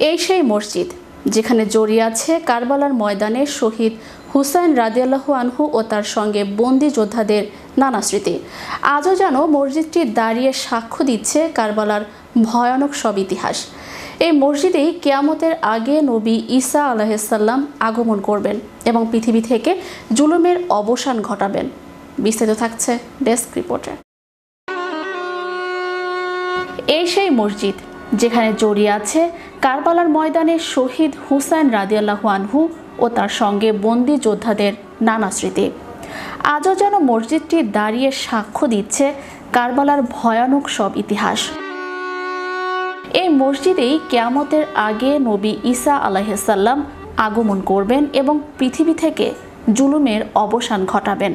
এই সেই মসজিদ যেখানে জড়িয়ে আছে কারবালার ময়দানে শহীদ হুসাইন রাদিয়াল্লাহু আনহু ও তার সঙ্গে বন্দী যোদ্ধাদের নানা স্মৃতি। আজও যেন মসজিদটি দাঁড়িয়ে সাক্ষ্য দিচ্ছে কারবালার ভয়ানক সব ইতিহাস। এই মসজিদেই কিয়ামতের আগে নবী ঈসা আলাইহিসসালাম আগমন করবেন এবং পৃথিবী থেকে জুলুমের অবসান ঘটাবেন। বিস্তারিত থাকছে ডেস্ক রিপোর্টে। এই সেই মসজিদ যেখানে জড়িয়ে আছে কারবালার ময়দানে শহীদ হুসাইন রাদিয়াল্লাহু আনহু ও তার সঙ্গে বন্দী যোদ্ধাদের নানা স্মৃতি। আজও যেন মসজিদটি দাঁড়িয়ে সাক্ষ্য দিচ্ছে কারবালার ভয়ানক সব ইতিহাস। এই মসজিদেই কিয়ামতের আগে নবী ঈসা আলাইহিসসালাম আগমন করবেন এবং পৃথিবী থেকে জুলুমের অবসান ঘটাবেন।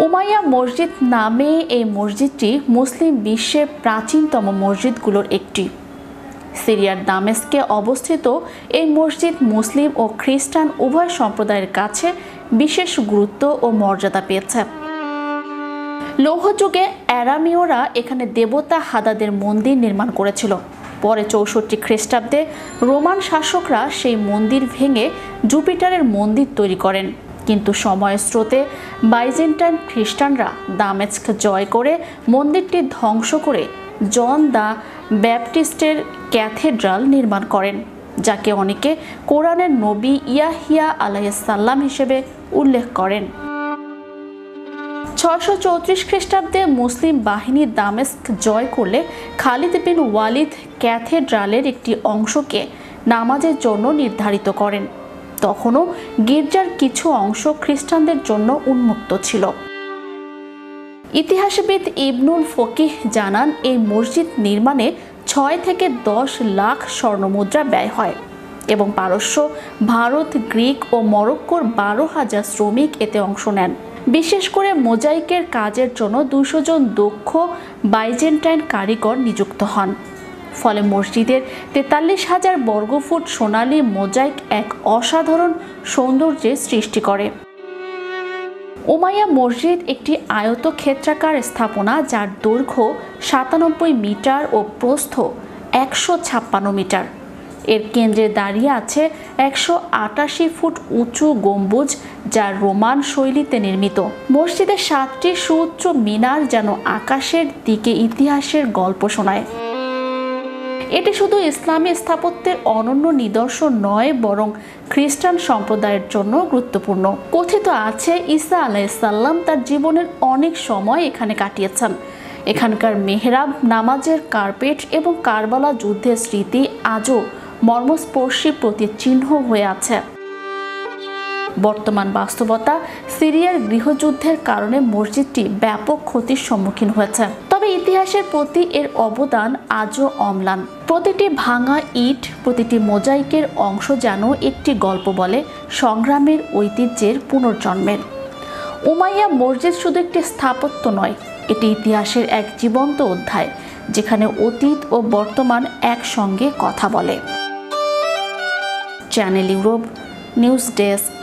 উমাইয়া মসজিদ নামে এই মসজিদটি মুসলিম বিশ্বের প্রাচীনতম মসজিদগুলোর একটি। সিরিয়ার দামেস্কে অবস্থিত এই মসজিদ মুসলিম ও খ্রিস্টান উভয় সম্প্রদায়ের কাছে বিশেষ গুরুত্ব ও মর্যাদা পেয়েছে। লৌহযুগে অ্যারামীয়রা এখানে দেবতা হাদাদের মন্দির নির্মাণ করেছিল। পরে 64 খ্রিস্টাব্দে রোমান শাসকরা সেই মন্দির ভেঙে জুপিটারের মন্দির তৈরি করেন, কিন্তু সময়ের স্রোতে বাইজেন্টাইন খ্রিস্টানরা দামেস্ক জয় করে মন্দিরটি ধ্বংস করে জন দ্য ব্যাপটিস্টের ক্যাথেড্রাল নির্মাণ করেন, যাকে অনেকে কোরআনের নবী ইয়াহিয়া আলাইহিসসালাম হিসেবে উল্লেখ করেন। 634 খ্রিস্টাব্দে মুসলিম বাহিনী দামেস্ক জয় করলে খালিদ বিন ওয়ালিদ ক্যাথেড্রালের একটি অংশকে নামাজের জন্য নির্ধারিত করেন। তখনও গির্জার কিছু অংশ খ্রিস্টানদের জন্য উন্মুক্ত ছিল। ইতিহাসবিদ ইবনুল ফকিহ জানান, এই মসজিদ নির্মাণে 6 থেকে 10 লাখ স্বর্ণমুদ্রা ব্যয় হয় এবং পারস্য, ভারত, গ্রিক ও মরক্কোর 12,000 শ্রমিক এতে অংশ নেন। বিশেষ করে মোজাইকের কাজের জন্য 200 জন দক্ষ বাইজেন্টাইন কারিগর নিযুক্ত হন। ফলে মসজিদের 43,000 বর্গফুট সোনালী মোজাইক এক অসাধারণ সৌন্দর্যের সৃষ্টি করে। উমাইয়া মসজিদ একটি আয়তক্ষেত্রাকার স্থাপনা, যার দৈর্ঘ্য 97 মিটার ও প্রস্থ 156 মিটার। এর কেন্দ্রে দাঁড়িয়ে আছে 188 ফুট উঁচু গম্বুজ, যা রোমান শৈলীতে নির্মিত। মসজিদের 7টি সুউচ্চ মিনার যেন আকাশের দিকে ইতিহাসের গল্প শোনায়। এটি শুধু ইসলামী স্থাপত্যের অনন্য নিদর্শন নয়, বরং খ্রিস্টান সম্প্রদায়ের জন্য গুরুত্বপূর্ণ। কথিত আছে, ঈসা আলাইহিসসালাম তার জীবনের অনেক সময় এখানে কাটিয়েছেন। এখানকার মেহরাব, নামাজের কার্পেট এবং কারবালা যুদ্ধের স্মৃতি আজও মর্মস্পর্শী প্রতিচিহ্ন হয়ে আছে। বর্তমান বাস্তবতা, সিরিয়ার গৃহযুদ্ধের কারণে মসজিদটি ব্যাপক ক্ষতির সম্মুখীন হয়েছে, তবে ইতিহাসের প্রতি এর অবদান আজও অম্লান। প্রতিটি ভাঙা ইট, প্রতিটি মোজাইকের অংশ যেন একটি গল্প বলে, সংগ্রামের, ঐতিহ্যের, পুনর্জন্মের। উমাইয়া মসজিদ শুধু একটি স্থাপত্য নয়, এটি ইতিহাসের এক জীবন্ত অধ্যায়, যেখানে অতীত ও বর্তমান একসঙ্গে কথা বলে। Channel Europe news desk.